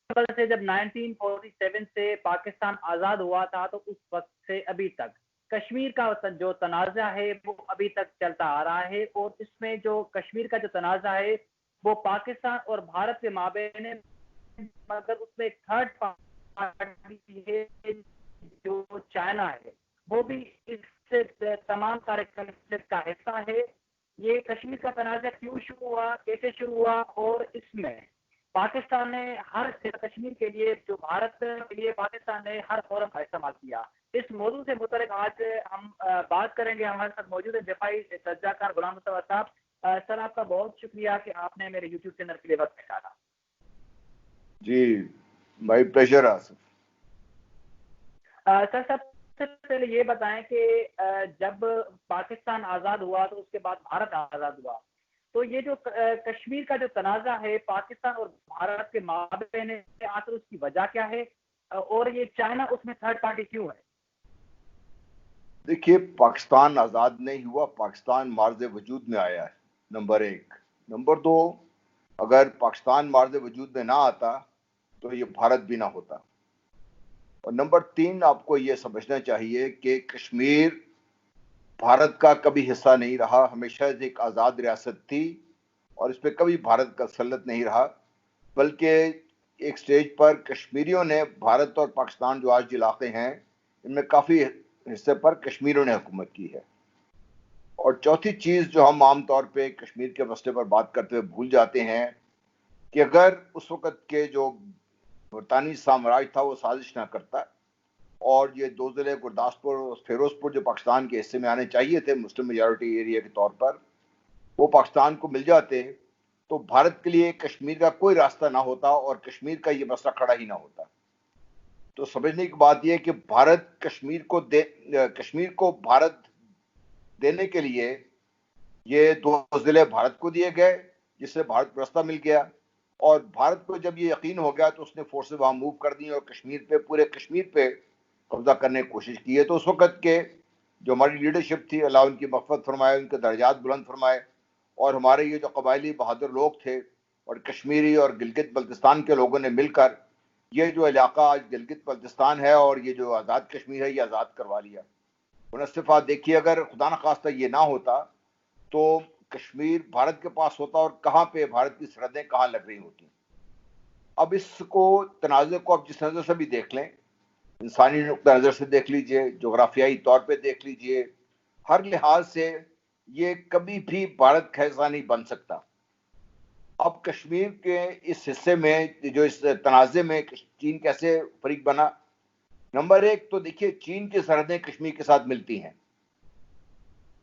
سے جب 1947 سے پاکستان آزاد ہوا تھا تو اس وقت سے ابھی تک کشمیر کا جو تنازع ہے وہ ابھی تک چلتا آ رہا ہے، اور اس میں جو کشمیر کا جو تنازع ہے وہ پاکستان اور بھارت کے مابین ہے، مگر اس میں ایک تھرڈ پارٹی ہے جو چائنا ہے، وہ بھی اس سے تمام سارے کنفلکٹ کا حصہ ہے۔ یہ کشمیر کا تنازع کیوں شروع ہوا، کیسے شروع ہوا، اور اس میں پاکستان نے ہر کشمیر کے لیے جو بھارت کے لیے پاکستان نے ہر فورم کا استعمال کیا، اس موضوع سے متعلق آج ہم بات کریں گے۔ ہمارے ساتھ موجود ہے دفاعی تجزیہ کار غلام مصطفیٰ صاحب۔ سر آپ کا بہت شکریہ کہ آپ نے میرے یوٹیوب چینل کے لیے وقت نکالا۔ جی مائی پلیزر آصف۔ سر سب سے پہلے یہ بتائیں کہ جب پاکستان آزاد ہوا تو اس کے بعد بھارت آزاد ہوا، تو یہ جو کشمیر کا جو تنازع ہے پاکستان اور بھارت کے مابین ہے، آخر اس کی وجہ کیا ہے، اور یہ چائنا اس میں تھرڈ پارٹی کیوں ہے؟ دیکھیے، پاکستان آزاد نہیں ہوا، پاکستان معرض وجود میں آیا ہے، نمبر ایک۔ نمبر دو، اگر پاکستان معرض وجود میں نہ آتا تو یہ بھارت بھی نہ ہوتا۔ اور نمبر تین، آپ کو یہ سمجھنا چاہیے کہ کشمیر بھارت کا کبھی حصہ نہیں رہا، ہمیشہ ایک آزاد ریاست تھی، اور اس پہ کبھی بھارت کا تسلط نہیں رہا، بلکہ ایک سٹیج پر کشمیریوں نے بھارت اور پاکستان جو آج علاقے ہیں ان میں کافی حصے پر کشمیریوں نے حکومت کی ہے۔ اور چوتھی چیز جو ہم عام طور پہ کشمیر کے مسئلے پر بات کرتے ہوئے بھول جاتے ہیں کہ اگر اس وقت کے جو برطانوی سامراج تھا وہ سازش نہ کرتا اور یہ دو ضلع گرداسپور اور فیروز پور جو پاکستان کے حصے میں آنے چاہیے تھے مسلم میجارٹی ایریا کے طور پر، وہ پاکستان کو مل جاتے تو بھارت کے لیے کشمیر کا کوئی راستہ نہ ہوتا اور کشمیر کا یہ مسئلہ کھڑا ہی نہ ہوتا۔ تو سمجھنے کی بات یہ کہ بھارت کشمیر کو بھارت دینے کے لیے یہ دو ضلع بھارت کو دیے گئے، جس سے بھارت کو راستہ مل گیا، اور بھارت کو جب یہ یقین ہو گیا تو اس نے فورسز وہاں موو کر دی اور پورے کشمیر پہ قبضہ کرنے کی کوشش کی ہے۔ تو اس وقت کے جو ہماری لیڈرشپ تھی، اللہ ان کی مغفرت فرمائے، ان کے درجات بلند فرمائے، اور ہمارے یہ جو قبائلی بہادر لوگ تھے اور کشمیری اور گلگت بلتستان کے لوگوں نے مل کر یہ جو علاقہ آج گلگت بلتستان ہے اور یہ جو آزاد کشمیر ہے یہ آزاد کروا لیا۔ منصفہ دیکھیے، اگر خدا نخواستہ یہ نہ ہوتا تو کشمیر بھارت کے پاس ہوتا اور کہاں پہ بھارت کی سرحدیں کہاں لگ رہی ہوتی۔ اب اس کو تنازع کو اب جس نظر سے بھی دیکھ لیں، انسانی نقطہ نظر سے دیکھ لیجئے، جغرافیائی طور پہ دیکھ لیجئے، ہر لحاظ سے یہ کبھی بھی بھارت کا حصہ نہیں بن سکتا۔ اب کشمیر کے اس حصے میں جو اس تنازع میں چین کیسے فریق بنا؟ نمبر ایک تو دیکھیے، چین کی سرحدیں کشمیر کے ساتھ ملتی ہیں۔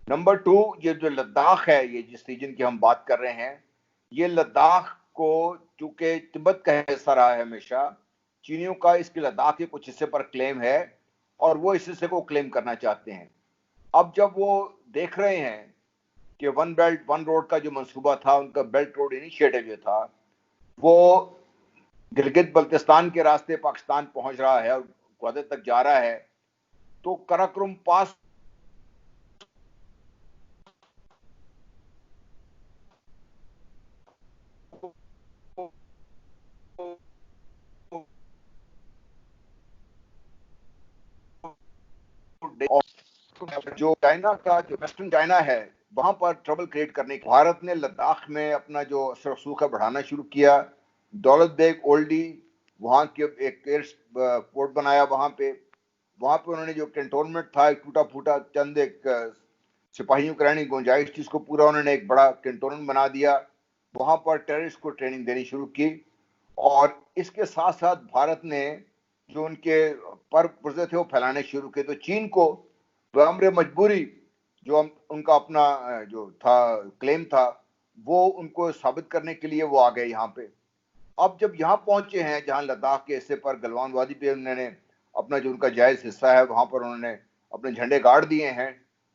نمبر ٹو، یہ جو لداخ ہے، یہ جس ریجن کی ہم بات کر رہے ہیں، یہ لداخ کو چونکہ تبت کا حصہ رہا ہے ہمیشہ، چینیوں کا اس کے لداخ کے کچھ حصے پر کلیم ہے اور وہ اس حصے کو کلیم کرنا چاہتے ہیں۔ اب جب وہ دیکھ رہے ہیں کہ ون بیلٹ ون روڈ کا جو منصوبہ تھا، ان کا بیلٹ روڈ انیشیٹو جو تھا، وہ گلگت بلتستان کے راستے پاکستان پہنچ رہا ہے اور گوادر تک جا رہا ہے، تو کراکرم پاس جو چائنا کا جو ویسٹرن چائنا ہے وہاں پر ٹربل کریٹ کرنے کی بھارت نے لداخ میں اپنا جو اثر رسوخ ہے بڑھانا شروع کیا۔ دولت بیگ اولڈی وہاں کے ایک ایئر پورٹ بنایا، وہاں پہ انہوں نے جو کنٹونمنٹ تھا ایک ٹوٹا پھوٹا چند ایک سپاہیوں کی رہنے کی گنجائش تھی، اس کو پورا انہوں نے ایک بڑا کنٹونمنٹ بنا دیا، وہاں پر ٹیررسٹ کو ٹریننگ دینی شروع کی۔ اور اس کے ساتھ ساتھ بھارت نے جو ان کے پر پرزے تھے وہ پھیلانے شروع کیے، تو چین کو بامر مجبوری جو ان کا اپنا جو تھا کلیم تھا وہ ان کو ثابت کرنے کے لیے وہ آ گئے یہاں پہ۔ اب جب یہاں پہنچے ہیں جہاں لداخ کے حصے پر گلوان وادی پہ انہوں نے اپنا جو ان کا جائز حصہ ہے وہاں پر انہوں نے اپنے جھنڈے گاڑ دیے ہیں،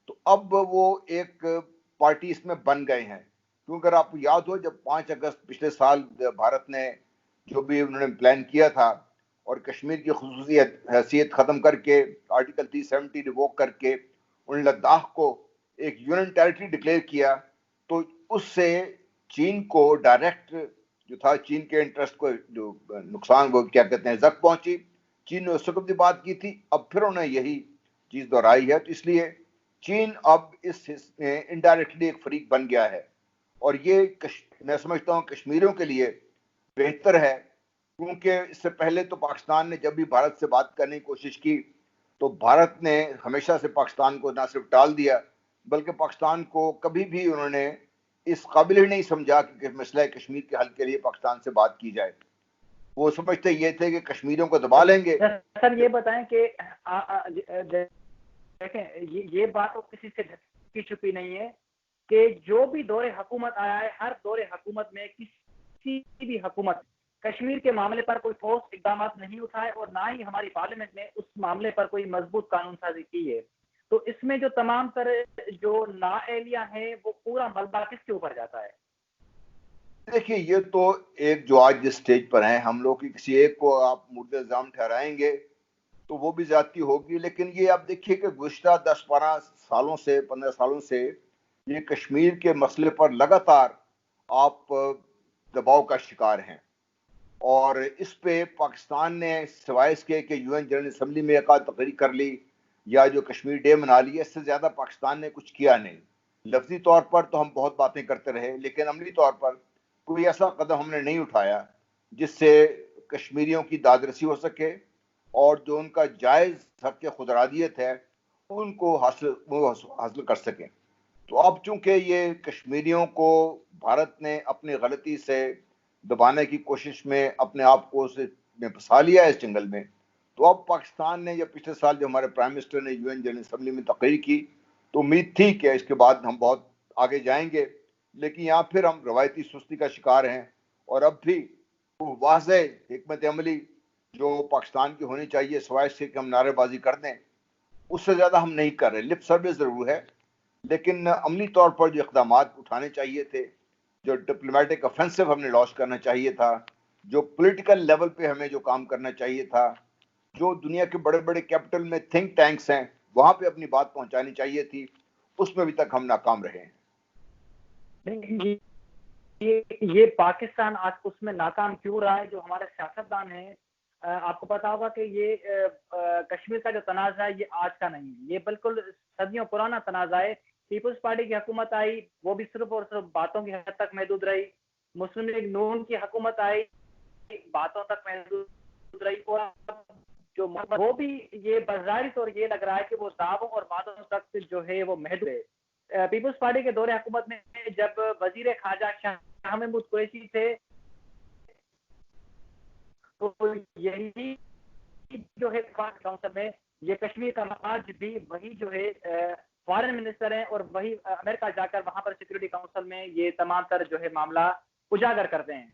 تو اب وہ ایک پارٹی اس میں بن گئے ہیں۔ کیونکہ اگر آپ کو یاد ہو، جب 5 اگست پچھلے سال بھارت نے جو بھی انہوں نے پلان کیا تھا اور کشمیر کی خصوصی حیثیت ختم کر کے آرٹیکل 370 ریووک کر کے ان لداخ کو ایک یونین ٹیریٹری ڈکلیئر کیا، تو اس سے چین کو ڈائریکٹ جو تھا چین کے انٹرسٹ کو جو نقصان وہ کیا کہتے ہیں زخم پہنچی، چین نے اس وقت بھی بات کی تھی، اب پھر انہوں نے یہی چیز دہرائی ہے. تو اس لیے چین اب اس میں انڈائریکٹلی ایک فریق بن گیا ہے، اور یہ میں سمجھتا ہوں کشمیریوں کے لیے بہتر ہے، کیونکہ اس سے پہلے تو پاکستان نے جب بھی بھارت سے بات کرنے کی کوشش کی تو بھارت نے ہمیشہ سے پاکستان کو نہ صرف ٹال دیا بلکہ پاکستان کو کبھی بھی انہوں نے اس قابل ہی نہیں سمجھا کہ مسئلہ کشمیر کے حل کے لیے پاکستان سے بات کی جائے. وہ سمجھتے یہ تھے کہ کشمیریوں کو دبا لیں گے. سر یہ بتائیں کہ دیکھیں یہ بات تو کسی سے ڈھکی چھپی نہیں ہے کہ جو بھی دور حکومت آیا ہے، ہر دور حکومت میں کسی بھی حکومت کشمیر کے معاملے پر کوئی ٹھوس اقدامات نہیں اٹھائے اور نہ ہی ہماری پارلیمنٹ نے اس معاملے پر کوئی مضبوط قانون سازی کی ہے. تو اس میں جو تمام تر جو نااہلیاں ہیں وہ پورا ملبہ کس کے اوپر جاتا ہے؟ دیکھیے یہ تو ایک جو آج جس سٹیج پر ہیں ہم لوگ کی کسی ایک کو آپ مورد الزام ٹھہرائیں گے تو وہ بھی زیادتی ہوگی، لیکن یہ آپ دیکھیے کہ گزشتہ 10-12 سالوں سے 15 سالوں سے یہ کشمیر کے مسئلے پر لگاتار آپ دباؤ کا شکار ہیں، اور اس پہ پاکستان نے سوائے اس کے کہ یو این جنرل اسمبلی میں ایک آدھ تقریر کر لی یا جو کشمیر ڈے منا لی، اس سے زیادہ پاکستان نے کچھ کیا نہیں. لفظی طور پر تو ہم بہت باتیں کرتے رہے، لیکن عملی طور پر کوئی ایسا قدم ہم نے نہیں اٹھایا جس سے کشمیریوں کی دادرسی ہو سکے اور جو ان کا جائز حق خودارادیت ہے ان کو حاصل کر سکیں. تو اب چونکہ یہ کشمیریوں کو بھارت نے اپنی غلطی سے دبانے کی کوشش میں اپنے آپ کو پھنسا لیا ہے اس جنگل میں، تو اب پاکستان نے یا پچھلے سال جو ہمارے پرائم منسٹر نے یو این جنرل اسمبلی میں تقریر کی تو امید تھی کہ اس کے بعد ہم بہت آگے جائیں گے، لیکن یہاں پھر ہم روایتی سستی کا شکار ہیں، اور اب بھی واضح حکمت عملی جو پاکستان کی ہونی چاہیے سوائے سے کہ ہم نعرے بازی کر دیں اس سے زیادہ ہم نہیں کر رہے. لپ سروس ضرور ہے، لیکن عملی طور پر جو اقدامات اٹھانے چاہیے تھے، جو ڈپلومیٹک افینسو ہم نے لانچ کرنا چاہیے تھا، جو پولیٹیکل لیول پہ ہمیں جو کام کرنا چاہیے تھا، جو دنیا کے بڑے بڑے کیپٹل میں تھنک ٹینکس ہیں وہاں پہ اپنی بات پہنچانی چاہیے تھی، اس میں ابھی تک ہم ناکام رہے ہیں. یہ پاکستان آج اس میں ناکام کیوں رہا ہے؟ جو ہمارے سیاستدان ہیں، آپ کو پتا ہوگا کہ یہ کشمیر کا جو تنازع ہے یہ آج کا نہیں، یہ بالکل صدیوں پرانا تنازع ہے. پیپلز پارٹی کی حکومت آئی وہ بھی صرف اور صرف باتوں کی حد تک محدود رہی، مسلم لیگ نون کی حکومت آئی باتوں تک محدود رہی، اور جو وہ بھی یہ بظاہر طور یہ لگ رہا ہے کہ وہ دعووں اور وعدوں تک جو ہے وہ محدود ہے. پیپلز پارٹی کے دور حکومت میں جب وزیر خارجہ شاہ محمود قریشی تھے تو یہی جو ہے کونسل میں یہ کشمیر کا آج بھی وہی جو ہے فارن منسٹر ہیں اور وہی امریکہ جا کر وہاں پر سیکورٹی کونسل میں یہ تمام تر جو ہے معاملہ اجاگر کرتے ہیں.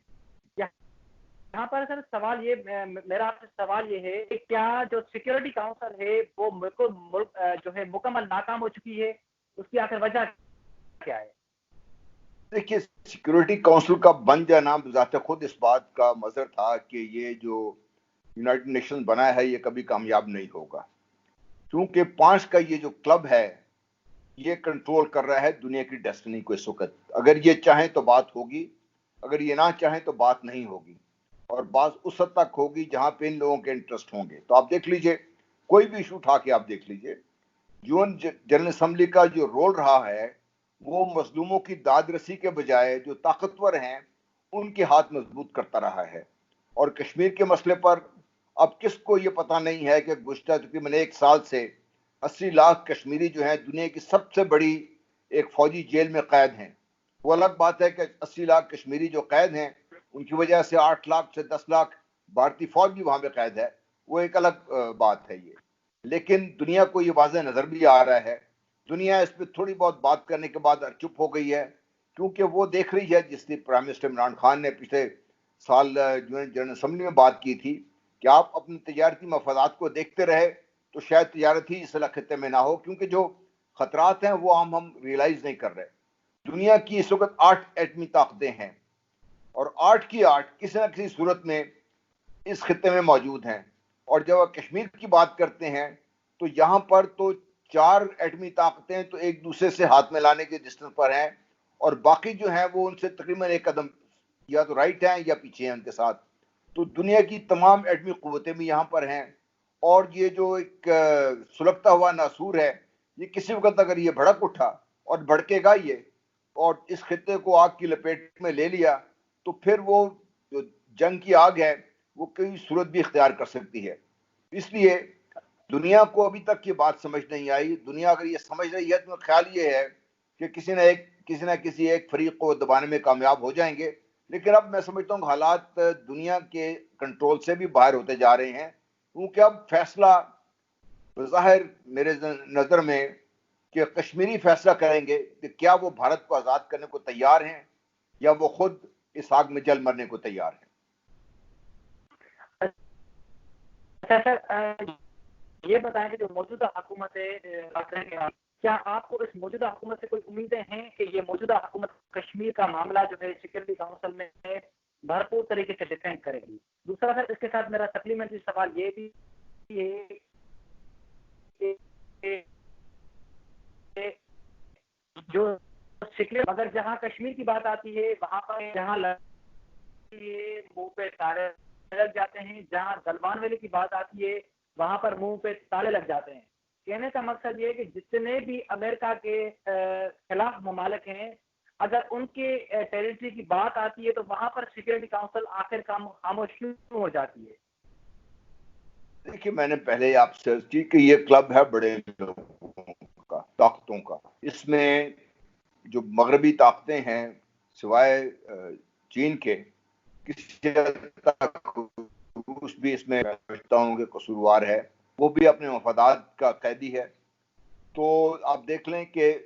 یہاں پر سر سوال یہ میرا آپ سے سوال یہ ہے کہ کیا جو سیکورٹی کونسل ہے وہ ملک جو ہے مکمل ناکام ہو چکی ہے؟ اس کی آخر وجہ کیا ہے؟ دیکھیے سیکورٹی کونسل کا بن جانا بذات خود اس بات کا مظہر تھا کہ یہ جو یونائٹڈ نیشن بنا ہے یہ کبھی کامیاب نہیں ہوگا، کیونکہ 5 کا یہ جو کلب ہے یہ کنٹرول کر رہا ہے دنیا کی ڈیسٹنی کو اس وقت. اگر یہ چاہیں تو بات ہوگی، اگر یہ نہ چاہیں تو بات نہیں ہوگی، اور بات اس حد تک ہوگی جہاں پہ ان لوگوں کے انٹرسٹ ہوں گے. تو آپ دیکھ لیجئے کوئی بھی ایشو اٹھا کے آپ دیکھ لیجئے، یون جنرل اسمبلی کا جو رول رہا ہے وہ مظلوموں کی داد رسی کے بجائے جو طاقتور ہیں ان کے ہاتھ مضبوط کرتا رہا ہے. اور کشمیر کے مسئلے پر اب کس کو یہ پتہ نہیں ہے کہ گزشتہ تقریباً 1 سال سے 80 لاکھ کشمیری جو ہیں دنیا کی سب سے بڑی ایک فوجی جیل میں قید ہیں. وہ الگ بات ہے کہ 80 لاکھ کشمیری جو قید ہیں ان کی وجہ سے 8 لاکھ سے 10 لاکھ بھارتی فوج بھی وہاں پہ قید ہے، وہ ایک الگ بات ہے یہ. لیکن دنیا کو یہ واضح نظر بھی آ رہا ہے، دنیا اس پہ تھوڑی بہت بات کرنے کے بعد چپ ہو گئی ہے، کیونکہ وہ دیکھ رہی ہے جس نے پرائم منسٹر عمران خان نے پچھلے سال جنرل اسمبلی میں بات کی تھی کہ آپ اپنے تجارتی مفادات کو دیکھتے رہے تو شاید تجارت ہی اس خطے میں نہ ہو، کیونکہ جو خطرات ہیں وہ ہم ریئلائز نہیں کر رہے. دنیا کی اس وقت 8 ایٹمی طاقتیں ہیں اور 8 کی 8 کسی نہ کسی صورت میں اس خطے میں موجود ہیں. اور جب آپ کشمیر کی بات کرتے ہیں تو یہاں پر تو 4 ایٹمی طاقتیں تو ایک دوسرے سے ہاتھ میں لانے کے ڈسٹنس پر ہیں، اور باقی جو ہیں وہ ان سے تقریباً 1 قدم یا تو رائٹ ہیں یا پیچھے ہیں ان کے ساتھ. تو دنیا کی تمام ایٹمی قوتیں بھی یہاں پر ہیں, اور یہ جو ایک سلگتا ہوا ناسور ہے, یہ کسی وقت اگر یہ بھڑک اٹھا اور بھڑکے گا یہ, اور اس خطے کو آگ کی لپیٹ میں لے لیا, تو پھر وہ جو جنگ کی آگ ہے وہ کئی صورت بھی اختیار کر سکتی ہے. اس لیے دنیا کو ابھی تک یہ بات سمجھ نہیں آئی. دنیا اگر یہ سمجھ رہی ہے تو خیال یہ ہے کہ کسی نہ کسی ایک فریق کو دبانے میں کامیاب ہو جائیں گے. لیکن اب میں سمجھتا ہوں حالات دنیا کے کنٹرول سے بھی باہر ہوتے جا رہے ہیں, کیونکہ اب فیصلہ بظاہر میرے نظر میں کہ کشمیری فیصلہ کریں گے کہ کیا وہ بھارت کو آزاد کرنے کو تیار ہیں یا وہ خود اس آگ میں جل مرنے کو تیار ہیں. اچھا سر, یہ بتائیں کہ جو موجودہ حکومت ہے, کیا آپ کو اس موجودہ حکومت سے کوئی امیدیں ہیں کہ یہ موجودہ حکومت کشمیر کا معاملہ جو ہے سیکورٹی کونسل میں بھرپور طریقے سے ڈیفینڈ کرے گی؟ دوسرا سر, اس کے ساتھ میرا سپلیمنٹری سوال یہ بھی ہے جو اگر جہاں کشمیر کی بات آتی ہے وہاں پر جہاں منہ پہ تالے لگ جاتے ہیں, جہاں گلوان ویلی کی بات آتی ہے وہاں پر منہ پہ تالے لگ جاتے ہیں. کہنے کا مقصد یہ ہے کہ جتنے بھی امریکہ کے خلاف ممالک ہیں, اگر ان کے ٹیریٹری کی بات آتی ہے تو وہاں پر سیکورٹی کونسل آخر خاموش کیوں ہو جاتی ہے؟ دیکھیے, میں نے پہلے آپ سے کی کہ یہ کلب ہے بڑے لوگوں کا, طاقتوں کا. اس میں جو مغربی طاقتیں ہیں سوائے چین کے, کسی حد تک روس بھی اس میں سمجھتا ہوں کہ قصوروار ہے, وہ بھی اپنے مفادات کا قیدی ہے. تو آپ دیکھ لیں کہ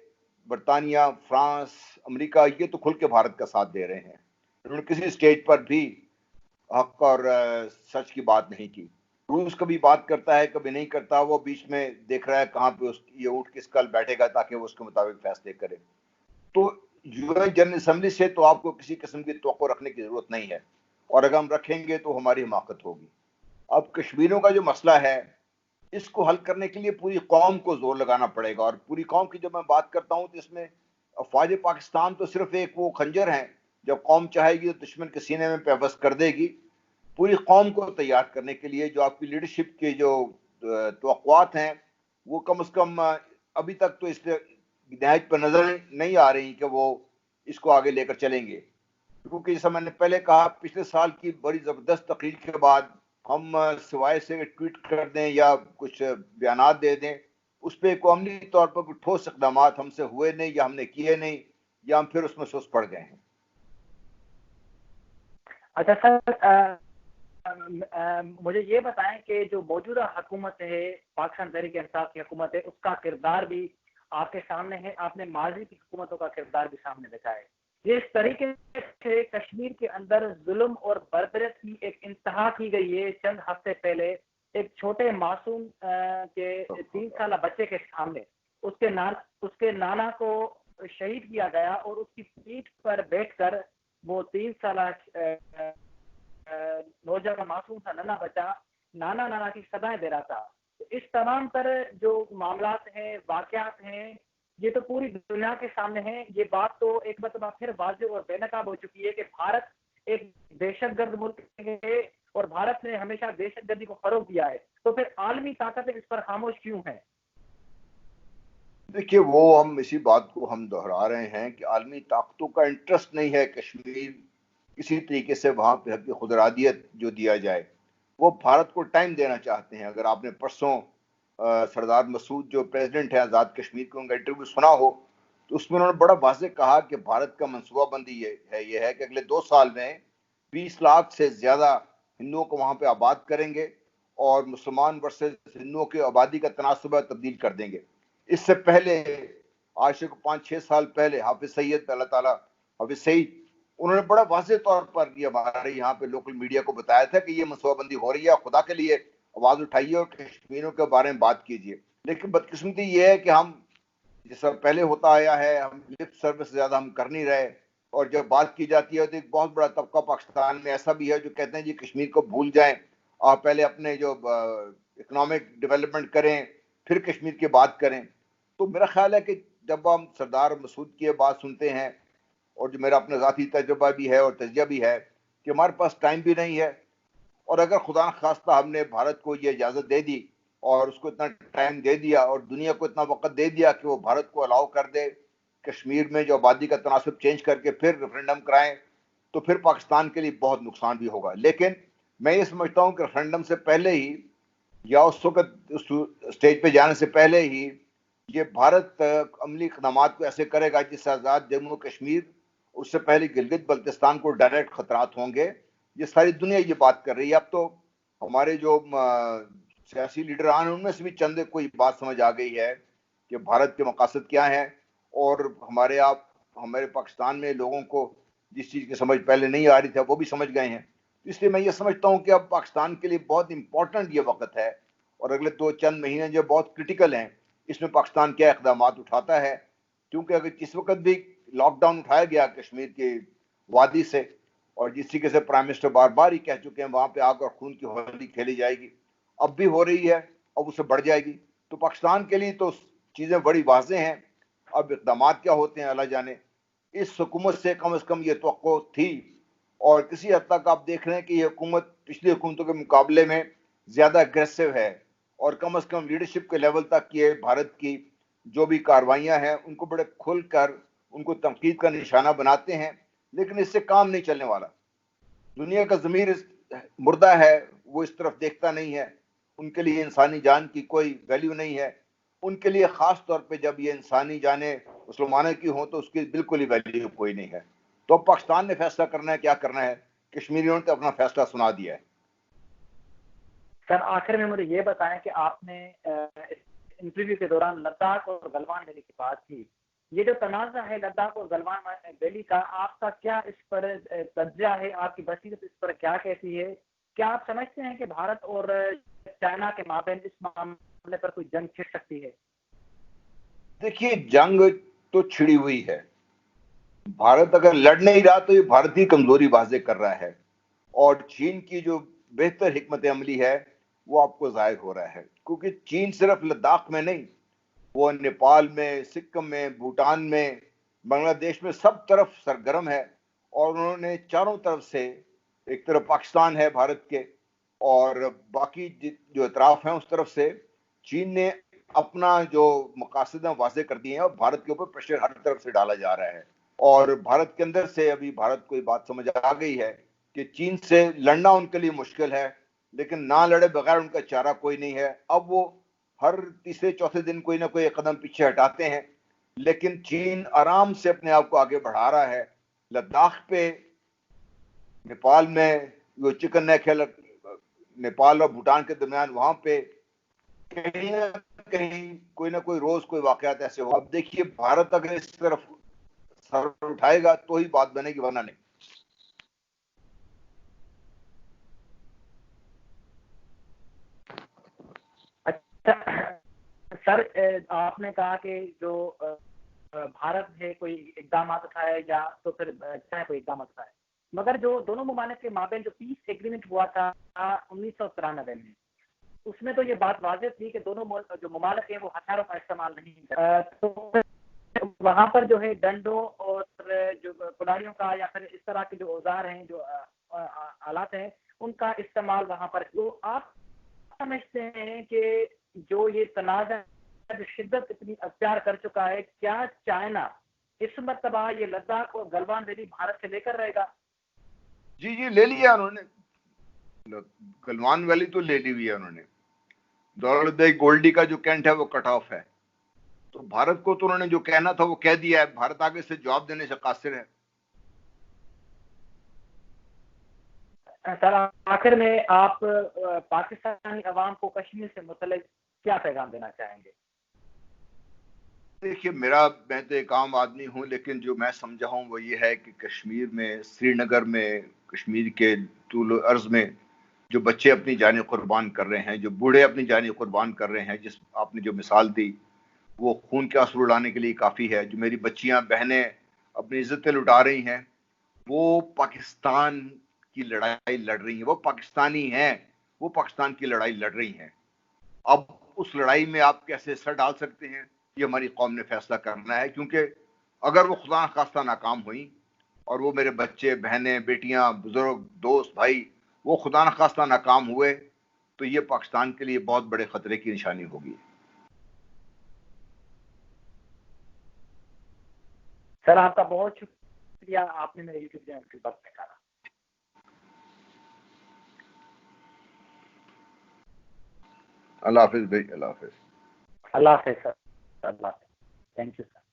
برطانیہ, فرانس, امریکہ یہ تو کھل کے بھارت کا ساتھ دے رہے ہیں. انہوں نے کسی سٹیج پر بھی حق اور سچ کی بات نہیں کی. روس کبھی بات کرتا ہے کبھی نہیں کرتا, وہ بیچ میں دیکھ رہا ہے کہاں پہ یہ اونٹ کس کل بیٹھے گا تاکہ وہ اس کے مطابق فیصلے کرے. تو یو این جنرل اسمبلی سے تو آپ کو کسی قسم کی توقع رکھنے کی ضرورت نہیں ہے, اور اگر ہم رکھیں گے تو ہماری حماقت ہوگی. اب کشمیریوں کا جو مسئلہ ہے اس کو حل کرنے کے لیے پوری قوم کو زور لگانا پڑے گا, اور پوری قوم کی جب میں بات کرتا ہوں تو اس میں افواج پاکستان تو صرف ایک وہ خنجر ہیں, جب قوم چاہے گی تو دشمن کے سینے میں پیوست کر دے گی. پوری قوم کو تیار کرنے کے لیے جو آپ کی لیڈرشپ کے جو توقعات ہیں وہ کم از کم ابھی تک تو اس نہج پر نظر نہیں آ رہی کہ وہ اس کو آگے لے کر چلیں گے. کیونکہ جیسا میں نے پہلے کہا, پچھلے سال کی بڑی زبردست تقریر کے بعد ہم سوائے سے ٹویٹ کر دیں یا کچھ بیانات دے دیں, اس پہ قومی طور پر کوئی ٹھوس اقدامات ہم سے ہوئے نہیں, یا ہم نے کیے نہیں, یا ہم پھر اس میں سست پڑ گئے ہیں. اچھا سر, مجھے یہ بتائیں کہ جو موجودہ حکومت ہے پاکستان تحریک انصاف کی حکومت ہے, اس کا کردار بھی آپ کے سامنے ہے. آپ نے ماضی کی حکومتوں کا کردار بھی سامنے دیکھا ہے. جس طریقے سے کشمیر کے اندر ظلم اور بربریت کی ایک انتہا کی گئی ہے چند ہفتے پہلے ایک چھوٹے معصوم کے 3 سالہ بچے کے سامنے, اس کے نانا کو شہید کیا گیا, اور اس کی پیٹھ پر بیٹھ کر وہ 3 سالہ نوجوان معصوم سا ننا بچہ نانا کی صدائیں دے رہا تھا. اس تمام تر جو معاملات ہیں, واقعات ہیں, یہ تو پوری دنیا کے سامنے ہیں. یہ بات تو ایک مرتبہ پھر واضح اور بے نقاب ہو چکی ہے کہ بھارت ایک دہشت گرد ملک ہے, اور بھارت نے ہمیشہ دہشت گردی کو فروغ دیا ہے. تو پھر عالمی طاقتیں اس پر خاموش کیوں ہیں؟ دیکھیے, وہ ہم اسی بات کو ہم دہرا رہے ہیں کہ عالمی طاقتوں کا انٹرسٹ نہیں ہے کشمیر کسی طریقے سے وہاں پہ حق خود ارادیت جو دیا جائے. وہ بھارت کو ٹائم دینا چاہتے ہیں. اگر آپ نے پرسوں سردار مسعود جو پریزیڈنٹ ہے آزاد کشمیر کو, ان کا انٹرویو سنا ہو تو اس میں انہوں نے بڑا واضح کہا کہ بھارت کا منصوبہ بندی یہ ہے کہ اگلے 2 سال میں 20 لاکھ سے زیادہ ہندوؤں کو وہاں پہ آباد کریں گے, اور مسلمان ورسز ہندوؤں کی آبادی کا تناسبہ تبدیل کر دیں گے. اس سے پہلے آج سے 5-6 سال پہلے حافظ سعید, اللہ تعالیٰ حافظ سعید, انہوں نے بڑا واضح طور پر یہ ہمارے یہاں پہ لوکل میڈیا کو بتایا تھا کہ یہ منصوبہ بندی ہو رہی ہے, خدا کے لیے آواز اٹھائیے اور کشمیریوں کے بارے میں بات کیجیے. لیکن بدقسمتی یہ ہے کہ ہم جیسا پہلے ہوتا آیا ہے, ہم لپ سروس زیادہ ہم کر نہیں رہے, اور جب بات کی جاتی ہے تو ایک بہت بڑا طبقہ پاکستان میں ایسا بھی ہے جو کہتے ہیں جی کشمیر کو بھول جائیں, آپ پہلے اپنے جو اکنامک ڈیولپمنٹ کریں پھر کشمیر کی بات کریں. تو میرا خیال ہے کہ جب ہم سردار مسعود کی بات سنتے ہیں اور جو میرا اپنا ذاتی تجربہ بھی ہے اور تجزیہ بھی ہے کہ ہمارے پاس ٹائم بھی نہیں ہے. اور اگر خدا نخواستہ ہم نے بھارت کو یہ اجازت دے دی اور اس کو اتنا ٹائم دے دیا اور دنیا کو اتنا وقت دے دیا کہ وہ بھارت کو الاؤ کر دے کشمیر میں جو آبادی کا تناسب چینج کر کے پھر ریفرینڈم کرائیں, تو پھر پاکستان کے لیے بہت نقصان بھی ہوگا. لیکن میں یہ سمجھتا ہوں کہ ریفرینڈم سے پہلے ہی یا اس وقت اسٹیج پہ جانے سے پہلے ہی یہ بھارت عملی اقدامات کو ایسے کرے گا جس سے آزاد جموں کشمیر, اس سے پہلے گلگت بلتستان کو ڈائریکٹ خطرات ہوں گے. یہ ساری دنیا یہ بات کر رہی ہے. اب تو ہمارے جو سیاسی لیڈران ان میں سے بھی چند کوئی بات سمجھ آ گئی ہے کہ بھارت کے مقاصد کیا ہیں, اور ہمارے پاکستان میں لوگوں کو جس چیز کی سمجھ پہلے نہیں آ رہی تھی وہ بھی سمجھ گئے ہیں. اس لیے میں یہ سمجھتا ہوں کہ اب پاکستان کے لیے بہت امپورٹنٹ یہ وقت ہے, اور اگلے 2 مہینے جو بہت کرٹیکل ہیں, اس میں پاکستان کیا اقدامات اٹھاتا ہے. کیونکہ اگر جس وقت بھی لاک ڈاؤن اٹھایا گیا کشمیر کی وادی سے, اور جس طریقے سے پرائم منسٹر بار بار ہی کہہ چکے ہیں وہاں پہ آگ اور خون کی ہولی کھیلی جائے گی, اب بھی ہو رہی ہے, اب اسے بڑھ جائے گی. تو پاکستان کے لیے تو چیزیں بڑی واضح ہیں. اب اقدامات کیا ہوتے ہیں اللہ جانے. اس حکومت سے کم یہ توقع تھی, اور کسی حد تک آپ دیکھ رہے ہیں کہ یہ حکومت پچھلی حکومتوں کے مقابلے میں زیادہ اگریسو ہے, اور کم از کم لیڈرشپ کے لیول تک یہ بھارت کی جو بھی کاروائیاں ہیں ان کو بڑے کھل کر ان کو تنقید کا نشانہ بناتے ہیں. لیکن اس سے کام نہیں چلنے والا. دنیا کا ضمیر مردہ ہے, وہ اس طرف دیکھتا نہیں ہے. ان کے لیے انسانی جان کی کوئی ویلیو نہیں ہے. ان کے لیے خاص طور پہ جب یہ انسانی جانیں مسلمانوں کی ہوں تو اس کی بالکل ہی ویلیو کوئی نہیں ہے. تو پاکستان نے فیصلہ کرنا ہے کیا کرنا ہے, کشمیریوں نے تو اپنا فیصلہ سنا دیا ہے. سر آخر میں مجھے یہ بتائیں کہ آپ نے انٹرویو کے دوران لداخ اور گلوان ویلی کی بات کی. یہ جو تنازع ہے لداخ اور گلوان ویلی کا, آپ کا کیا اس پر تجزیہ ہے, آپ کی بصیرت اس پر کیا کہتی ہے؟ کیا آپ سمجھتے ہیں کہ بھارت اور چائنا کے مابین اس معاملے پر کوئی جنگ چھڑ سکتی ہے؟ دیکھیے جنگ تو چھڑی ہوئی ہے. بھارت اگر لڑ نہیں رہا تو یہ بھارتی کمزوری واضح کر رہا ہے, اور چین کی جو بہتر حکمت عملی ہے وہ آپ کو ظاہر ہو رہا ہے. کیونکہ چین صرف لداخ میں نہیں, وہ نیپال میں, سکم میں, بھوٹان میں, بنگلہ دیش میں سب طرف سرگرم ہے. اور انہوں نے چاروں طرف سے, ایک طرف پاکستان ہے بھارت کے, اور باقی جو اطراف ہیں اس طرف سے چین نے اپنا جو مقاصد واضح کر دیے ہیں, اور بھارت کے اوپر پریشر ہر طرف سے ڈالا جا رہا ہے. اور بھارت کے اندر سے ابھی بھارت کو یہ بات سمجھ آ گئی ہے کہ چین سے لڑنا ان کے لیے مشکل ہے, لیکن نہ لڑے بغیر ان کا چارہ کوئی نہیں ہے. اب وہ ہر تیسرے چوتھے دن کوئی نہ کوئی قدم پیچھے ہٹاتے ہیں, لیکن چین آرام سے اپنے آپ کو آگے بڑھا رہا ہے. لداخ پہ, نیپال میں جو چکن نیک ہے نیپال اور بھوٹان کے درمیان, وہاں پہ کہیں نہ کہیں کوئی نہ کوئی روز کوئی واقعات ایسے ہو. اب دیکھیے بھارت اگر اس طرف سر اٹھائے گا تو ہی بات بنے گی, ورنہ نہیں. سر آپ نے کہا کہ جو بھارت ہے کوئی اقدامات اٹھائے یا تو پھر چاہے کوئی اقدامات اٹھائے, مگر جو دونوں ممالک کے مابین جو پیس ایگریمنٹ ہوا تھا 1993 میں, اس میں تو یہ بات واضح تھی کہ دونوں جو ممالک ہیں وہ ہتھیاروں کا استعمال نہیں کرتے. تو وہاں پر جو ہے ڈنڈوں اور جو کلاڑیوں کا یا پھر اس طرح کے جو اوزار ہیں, جو آلات ہیں, ان کا استعمال وہاں پر. تو آپ سمجھتے ہیں کہ جو یہ تنازع جو شدت اتنی اختیار کر چکا ہے, کیا چائنا اس مرتبہ یہ لداخ اور گلوان ویلی بھارت سے لے کر رہے گا؟ جی لے لیا انہوں نے. گلوان ویلی تو لے لی ہوئی ہے انہوں نے. دولت بیگ گولڈی کا جو کینٹ ہے وہ کٹ آف ہے. تو بھارت کو تو انہوں نے جو کہنا تھا وہ کہہ دیا ہے. بھارت آگے سے جواب دینے سے قاصر ہے. سر آخر میں آپ پاکستانی عوام کو کشمیر سے متعلق کیا پیغام دینا چاہیں گے؟ دیکھیے میں تو ایک عام آدمی ہوں, لیکن جو میں سمجھا ہوں وہ یہ ہے کہ کشمیر میں, سری نگر میں, کشمیر کے طول و عرض میں جو بچے اپنی جانیں قربان کر رہے ہیں, جو بوڑھے اپنی جانیں قربان کر رہے ہیں, جس آپ نے جو مثال دی وہ خون کے آنسو رلانے کے لیے کافی ہے. جو میری بچیاں بہنیں اپنی عزتیں لٹا رہی ہیں, وہ پاکستان کی لڑائی لڑ رہی ہیں, وہ پاکستانی ہیں, وہ پاکستان کی لڑائی لڑ رہی ہیں. اب اس لڑائی میں آپ کیسے سر ڈال سکتے ہیں, یہ ہماری قوم نے فیصلہ کرنا ہے. کیونکہ اگر وہ خدا نخواستہ ناکام ہوئی اور وہ میرے بچے، بہنیں، بیٹیاں، بزرگ، دوست، بھائی وہ خدا نخواستہ ناکام ہوئے تو یہ پاکستان کے لیے بہت بڑے خطرے کی نشانی ہوگی. سر آپ کا بہت شکریہ، آپ نے میرے یوٹیوب چینل کے وقت نکالا. اللہ حافظ بھائی، اللہ حافظ. اللہ حافظ سر. اللہ حافظ. Thank you sir.